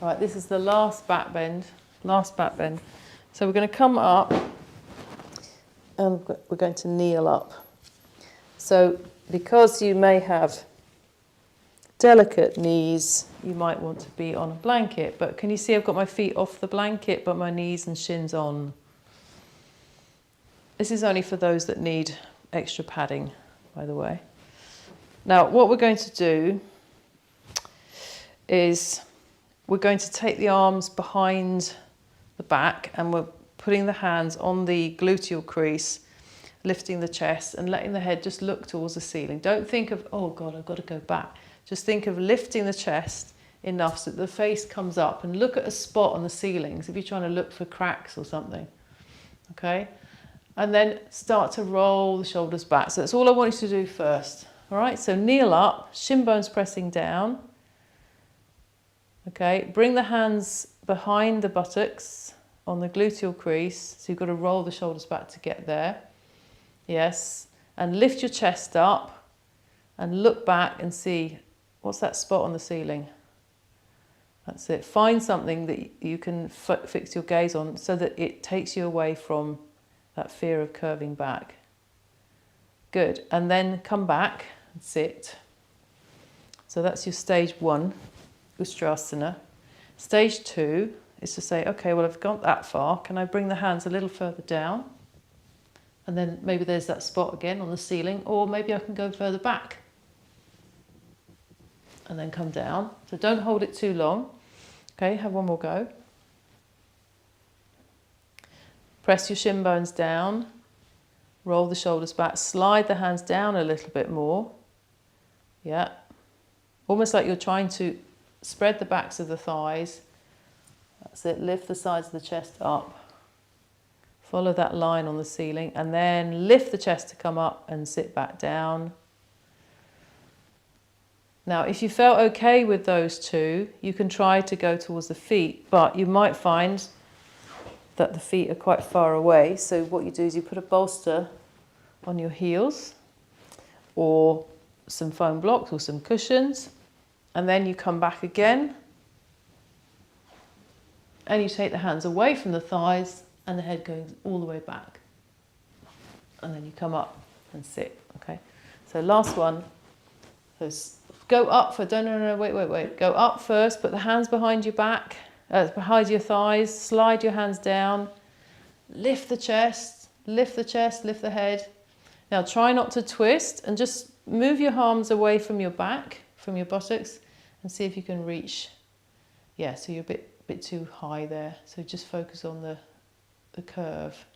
All right, this is the last back bend. So we're going to come up and we're going to kneel up. So because you may have delicate knees, you might want to be on a blanket. But can you see I've got my feet off the blanket, but my knees and shins on? This is only for those that need extra padding, by the way. Now, what we're going to do is we're going to take the arms behind the back and we're putting the hands on the gluteal crease, lifting the chest and letting the head just look towards the ceiling. Don't think of, oh God, I've got to go back. Just think of lifting the chest enough so that the face comes up and look at a spot on the ceilings if you're trying to look for cracks or something. Okay? And then start to roll the shoulders back. So that's all I want you to do first. All right, so kneel up, shin bones pressing down. Okay, bring the hands behind the buttocks on the gluteal crease. So you've got to roll the shoulders back to get there. Yes, and lift your chest up and look back and see what's that spot on the ceiling. That's it. Find something that you can fix your gaze on so that it takes you away from that fear of curving back. Good, and then come back and sit. So that's your stage 1, Ustrasana. Stage 2 is to say, okay, well, I've gone that far. Can I bring the hands a little further down? And then maybe there's that spot again on the ceiling, or maybe I can go further back. And then come down. So don't hold it too long. Okay, have one more go. Press your shin bones down. Roll the shoulders back. Slide the hands down a little bit more. Yeah. Almost like you're trying to spread the backs of the thighs. That's it. Lift the sides of the chest up. Follow that line on the ceiling, and then lift the chest to come up and sit back down. Now, if you felt okay with those two, you can try to go towards the feet, but you might find that the feet are quite far away. So what you do is you put a bolster on your heels, or some foam blocks or some cushions, and then you come back again, and you take the hands away from the thighs, and the head goes all the way back. And then you come up and sit, okay? So last one. So go up for, no, wait. Go up first, put the hands behind your back, behind your thighs, slide your hands down, lift the chest, lift the head. Now try not to twist, and just move your arms away from your back, from your buttocks, and see if you can reach. Yeah, so you're a bit too high there. So just focus on the curve.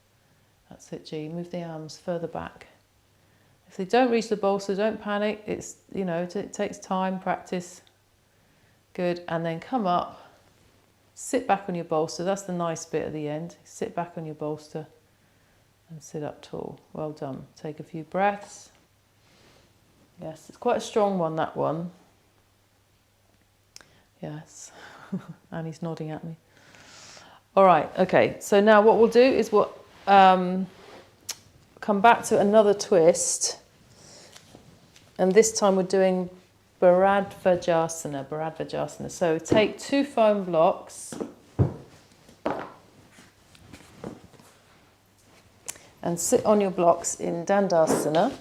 That's it, G. Move the arms further back. If they don't reach the bolster, don't panic. It's, you know, it takes time, practice. Good. And then come up, sit back on your bolster. That's the nice bit at the end. Sit back on your bolster and sit up tall. Well done. Take a few breaths. Yes, it's quite a strong one, that one. Yes. Annie's nodding at me. All right, okay. So now what we'll do is come back to another twist. And this time we're doing Bharadvajasana. So take 2 foam blocks and sit on your blocks in Dandasana.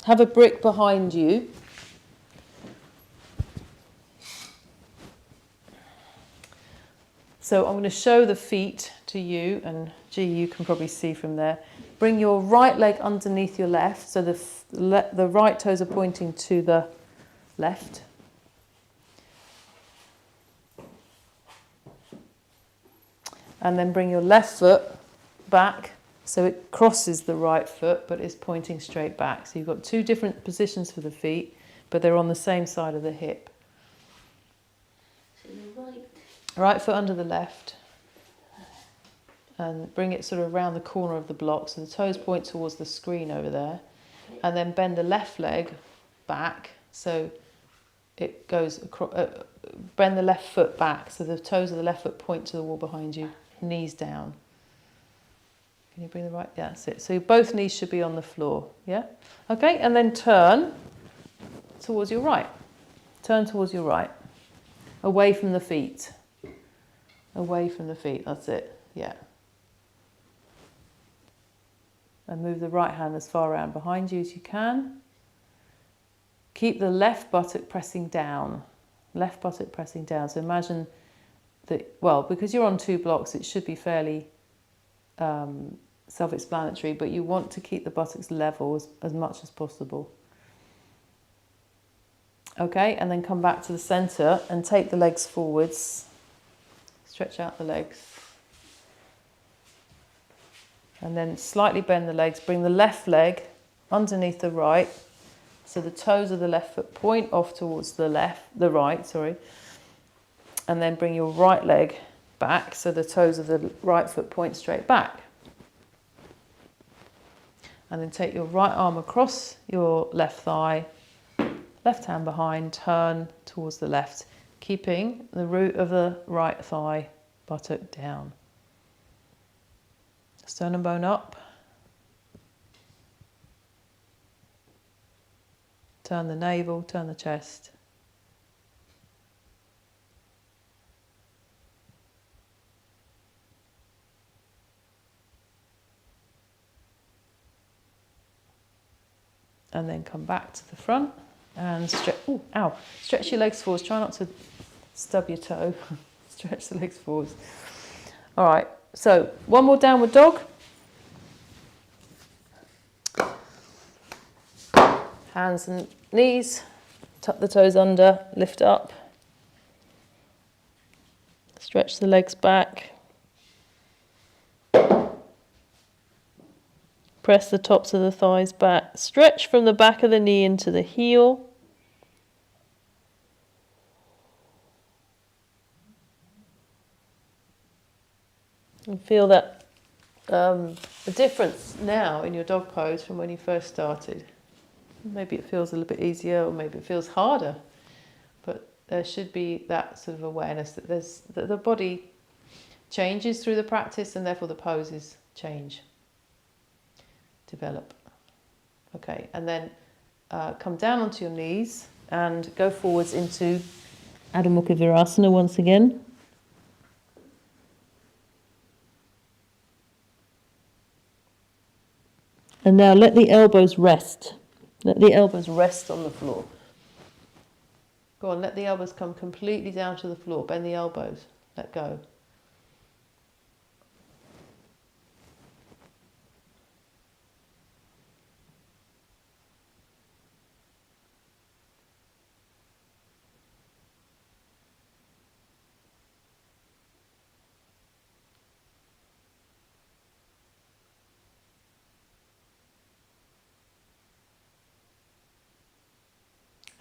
Have a brick behind you. So I'm going to show the feet to you, and G, you can probably see from there. Bring your right leg underneath your left, so the right toes are pointing to the left. And then bring your left foot back, so it crosses the right foot, but it's pointing straight back. So you've got 2 different positions for the feet, but they're on the same side of the hip. So the Right foot under the left, and bring it sort of around the corner of the block, so the toes point towards the screen over there, and then bend the left leg back, so it goes across, bend the left foot back, so the toes of the left foot point to the wall behind you, knees down. Can you bring the right, yeah, that's it. So both knees should be on the floor, yeah? Okay, and then turn towards your right. Turn towards your right, away from the feet. Away from the feet, that's it, yeah. And move the right hand as far around behind you as you can. Keep the left buttock pressing down. Left buttock pressing down. So imagine that, well, because you're on 2 blocks, it should be fairly self-explanatory, but you want to keep the buttocks level as much as possible. Okay, and then come back to the centre and take the legs forwards. Stretch out the legs. And then slightly bend the legs. Bring the left leg underneath the right. So the toes of the left foot point off towards the right. And then bring your right leg back. So the toes of the right foot point straight back. And then take your right arm across your left thigh. Left hand behind. Turn towards the left. Keeping the root of the right thigh, buttock down. Sternum bone up. Turn the navel, turn the chest. And then come back to the front and stretch. Oh, ow! Stretch your legs forwards. Try not to stub your toe. Stretch the legs forwards. All right. So one more downward dog. Hands and knees, tuck the toes under, lift up. Stretch the legs back. Press the tops of the thighs back. Stretch from the back of the knee into the heel. And feel that the difference now in your dog pose from when you first started. Maybe it feels a little bit easier, or maybe it feels harder. But there should be that sort of awareness that the body changes through the practice, and therefore the poses change, develop. Okay, and then come down onto your knees and go forwards into Adho Mukha Virasana once again. And now let the elbows rest. Let the elbows rest on the floor. Go on, let the elbows come completely down to the floor. Bend the elbows. Let go.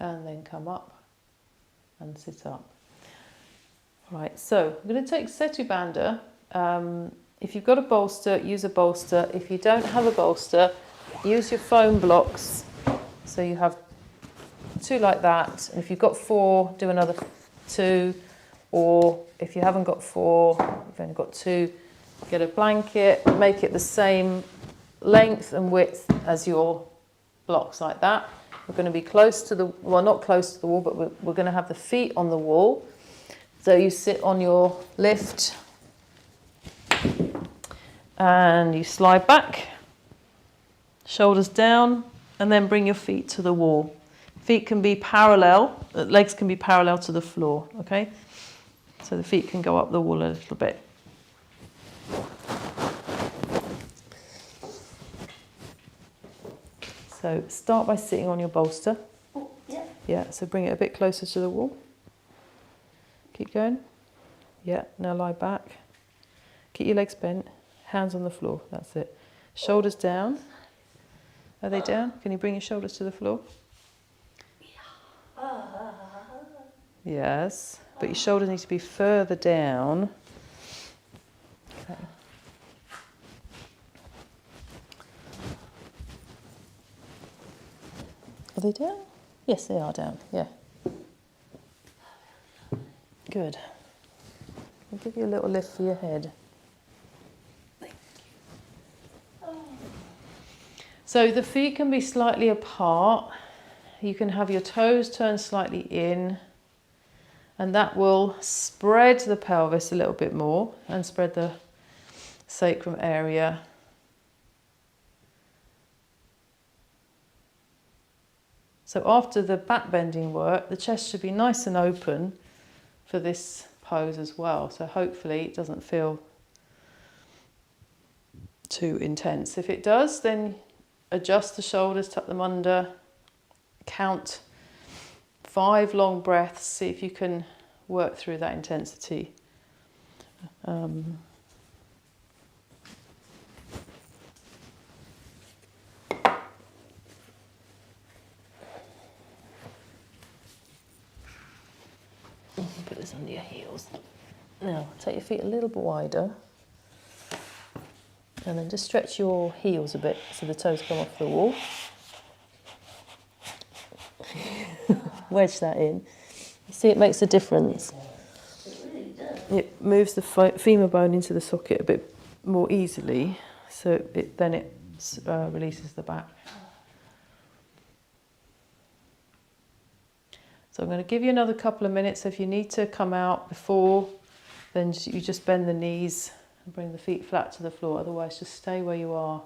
And then come up and sit up. Right, so I'm going to take Setu Bandha. If you've got a bolster, use a bolster. If you don't have a bolster, use your foam blocks. So you have 2 like that. And if you've got 4, do another 2. Or if you haven't got 4, you've only got 2, get a blanket, make it the same length and width as your blocks like that. We're going to be close to the, well, not close to the wall, but we're going to have the feet on the wall. So you sit on your lift and you slide back, shoulders down, and then bring your feet to the wall. Feet can be parallel, legs can be parallel to the floor, okay? So the feet can go up the wall a little bit. So start by sitting on your bolster. Oh, yeah. Yeah, so bring it a bit closer to the wall. Keep going. Yeah, now lie back. Keep your legs bent, hands on the floor, that's it. Shoulders down. Are they down? Can you bring your shoulders to the floor? Yes, but your shoulders need to be further down. Okay. Are they down? Yes, they are down, yeah. Good. I'll give you a little lift for your head. So the feet can be slightly apart. You can have your toes turned slightly in, and that will spread the pelvis a little bit more and spread the sacrum area. So after the back bending work, the chest should be nice and open for this pose as well. So hopefully it doesn't feel too intense. If it does, then adjust the shoulders, tuck them under, count 5 long breaths, see if you can work through that intensity. Put this under your heels. Now, take your feet a little bit wider. And then just stretch your heels a bit so the toes come off the wall. Wedge that in. You see, it makes a difference. It really does. It moves the femur bone into the socket a bit more easily, so then it releases the back. So I'm going to give you another couple of minutes. So if you need to come out before, then you just bend the knees and bring the feet flat to the floor. Otherwise, just stay where you are.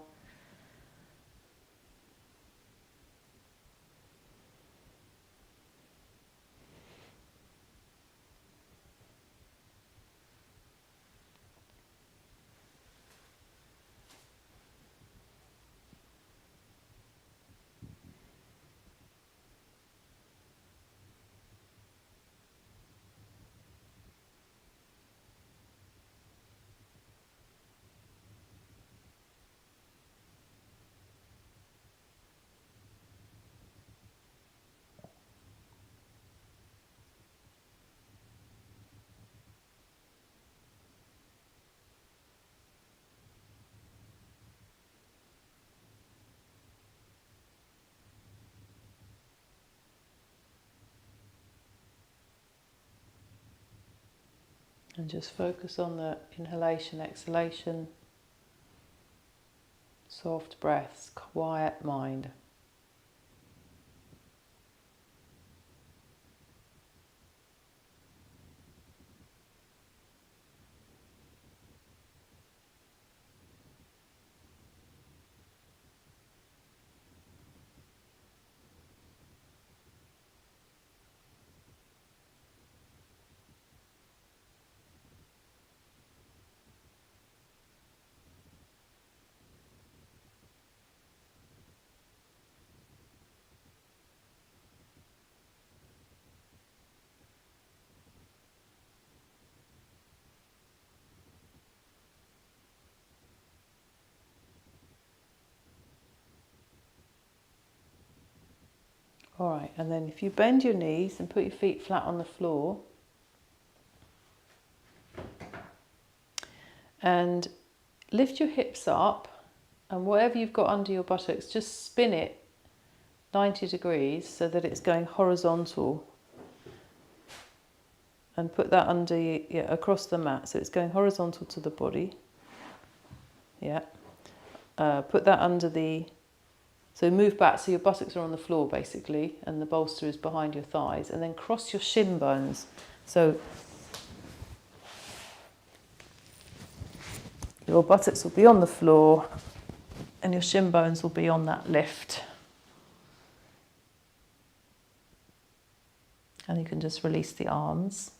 And just focus on the inhalation, exhalation, soft breaths, quiet mind. All right, and then if you bend your knees and put your feet flat on the floor, and lift your hips up, and whatever you've got under your buttocks, just spin it 90 degrees so that it's going horizontal, and put that under across the mat so it's going horizontal to the body. Yeah. Put that under the, so move back so your buttocks are on the floor basically, and the bolster is behind your thighs, and then cross your shin bones. So your buttocks will be on the floor and your shin bones will be on that lift. And you can just release the arms.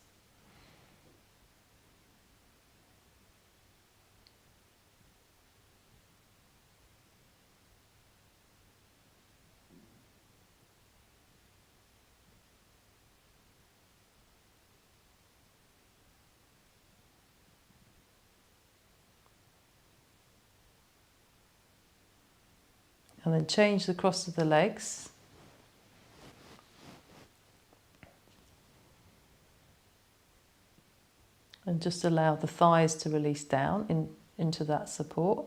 And then change the cross of the legs. And just allow the thighs to release down into that support.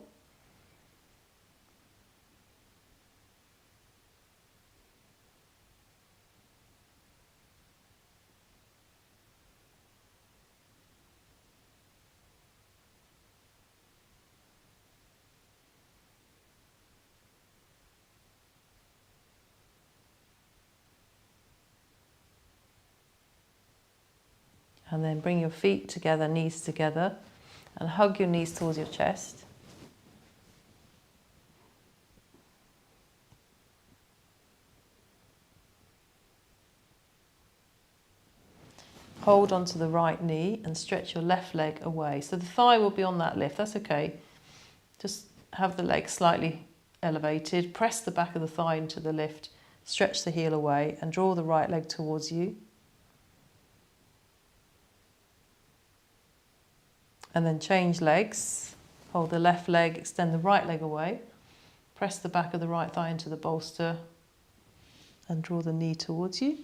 And then bring your feet together, knees together, and hug your knees towards your chest. Hold onto the right knee and stretch your left leg away. So the thigh will be on that lift, that's okay. Just have the leg slightly elevated, press the back of the thigh into the lift, stretch the heel away and draw the right leg towards you. And then change legs. Hold the left leg, extend the right leg away. Press the back of the right thigh into the bolster and draw the knee towards you.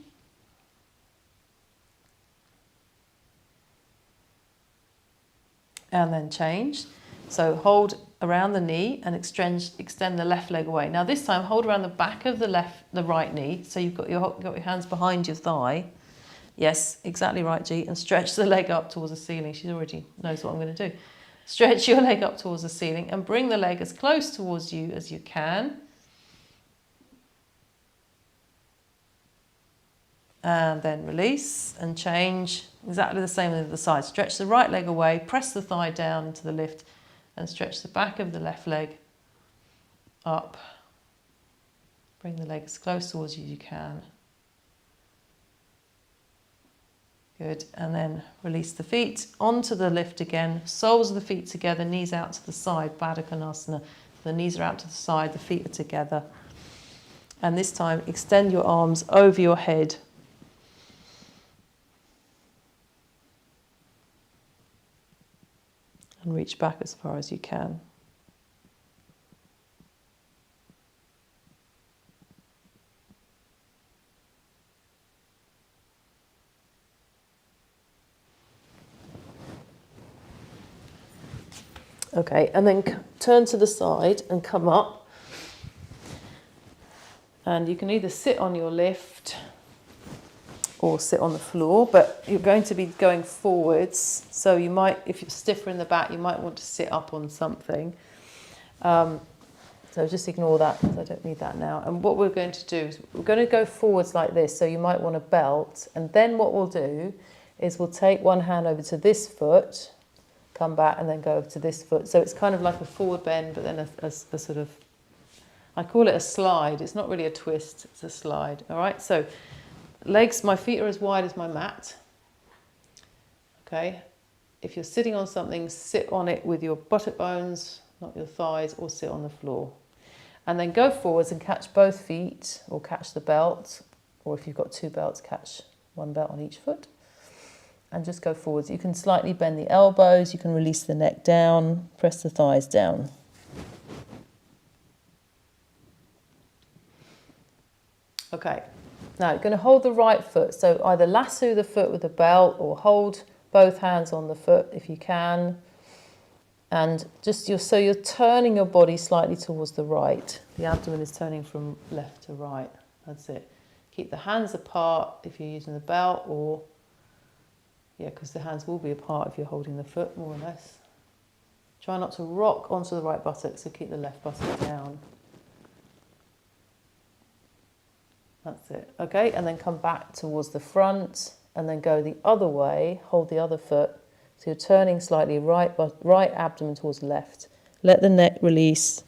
And then change. So hold around the knee and extend the left leg away. Now this time hold around the back of the right knee, so you've got your hands behind your thigh. Yes, exactly right, Jee. And stretch the leg up towards the ceiling. She already knows what I'm going to do. Stretch your leg up towards the ceiling and bring the leg as close towards you as you can. And then release and change. Exactly the same on the other side. Stretch the right leg away, press the thigh down into the lift and stretch the back of the left leg up. Bring the leg as close towards you as you can. Good, and then release the feet onto the lift again, soles of the feet together, knees out to the side, Baddha Konasana. The knees are out to the side, the feet are together. And this time extend your arms over your head. And reach back as far as you can. Okay, and then turn to the side and come up. And you can either sit on your lift or sit on the floor, but you're going to be going forwards, so you might, if you're stiffer in the back, you might want to sit up on something. So just ignore that, because I don't need that now. And what we're going to do is we're going to go forwards like this, so you might want a belt, and then what we'll do is we'll take one hand over to this foot, come back, and then go over to this foot. So it's kind of like a forward bend, but then a sort of, I call it a slide. It's not really a twist, it's a slide. All right, so legs, my feet are as wide as my mat. Okay, if you're sitting on something, sit on it with your buttock bones, not your thighs, or sit on the floor. And then go forwards and catch both feet, or catch the belt, or if you've got two belts, catch one belt on each foot. And just go forwards. You can slightly bend the elbows, you can release the neck down, press the thighs down. Okay, now you're going to hold the right foot, so either lasso the foot with a belt or hold both hands on the foot if you can. And just so you're turning your body slightly towards the right. The abdomen is turning from left to right. That's it. Keep the hands apart if you're using the belt, or, yeah, because the hands will be apart if you're holding the foot, more or less. Try not to rock onto the right buttock, so keep the left buttock down. That's it. Okay, and then come back towards the front, and then go the other way, hold the other foot. So you're turning slightly right abdomen towards left. Let the neck release.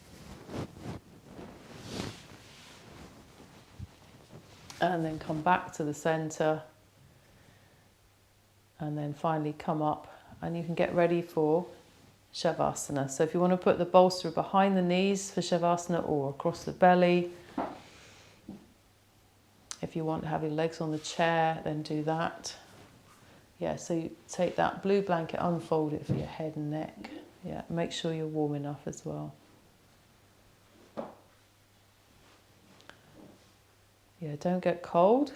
And then come back to the center. And then finally come up, and you can get ready for Shavasana. So if you want to put the bolster behind the knees for Shavasana, or across the belly. If you want to have your legs on the chair, then do that. Yeah, so you take that blue blanket, unfold it for your head and neck. Yeah, make sure you're warm enough as well. Yeah, don't get cold.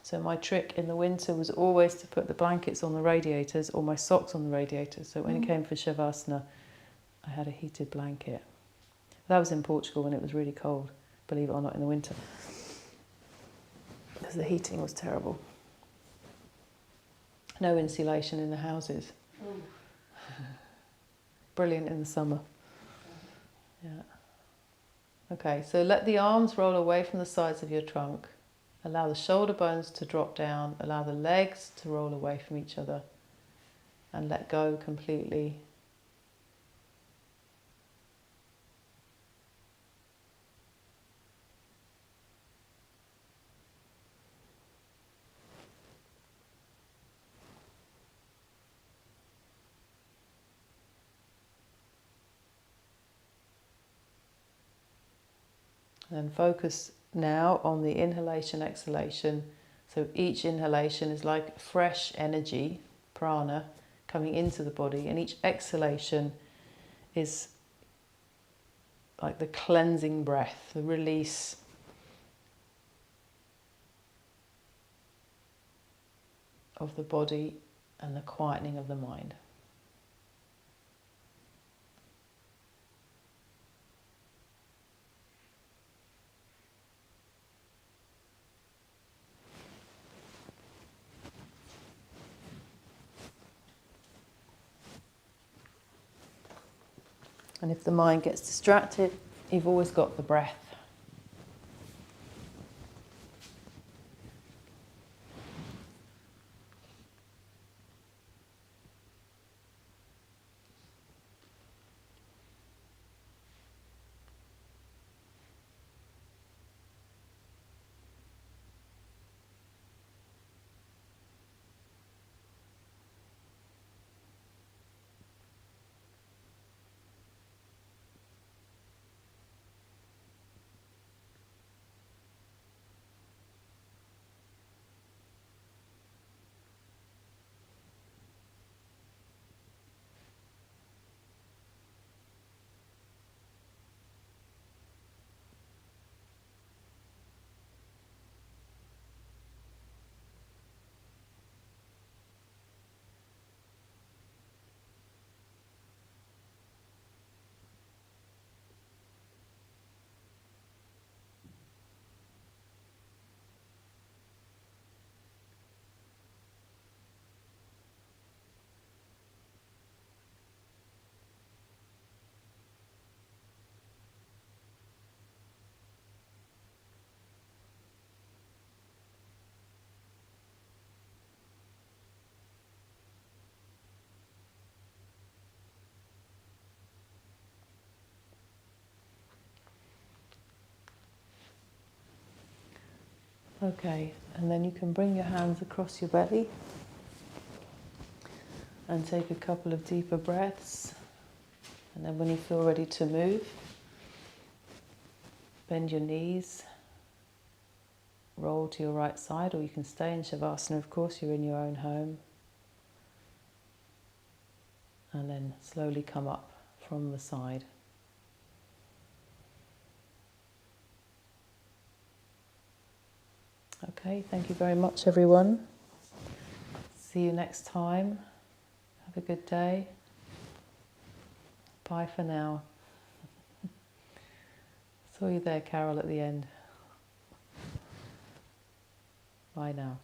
So my trick in the winter was always to put the blankets on the radiators or my socks on the radiators. So when it came for Shavasana, I had a heated blanket. That was in Portugal when it was really cold, believe it or not, in the winter. Because the heating was terrible. No insulation in the houses. Brilliant in the summer. Yeah. Okay, so let the arms roll away from the sides of your trunk. Allow the shoulder bones to drop down. Allow the legs to roll away from each other. And let go completely. And focus now on the inhalation, exhalation. So each inhalation is like fresh energy, prana, coming into the body, and each exhalation is like the cleansing breath, the release of the body and the quietening of the mind. And if the mind gets distracted, you've always got the breath. Okay, and then you can bring your hands across your belly and take a couple of deeper breaths. And then when you feel ready to move, bend your knees, roll to your right side, or you can stay in Shavasana, of course, you're in your own home. And then slowly come up from the side. Okay, thank you very much, everyone. See you next time. Have a good day. Bye for now. Saw you there, Carol, at the end. Bye now.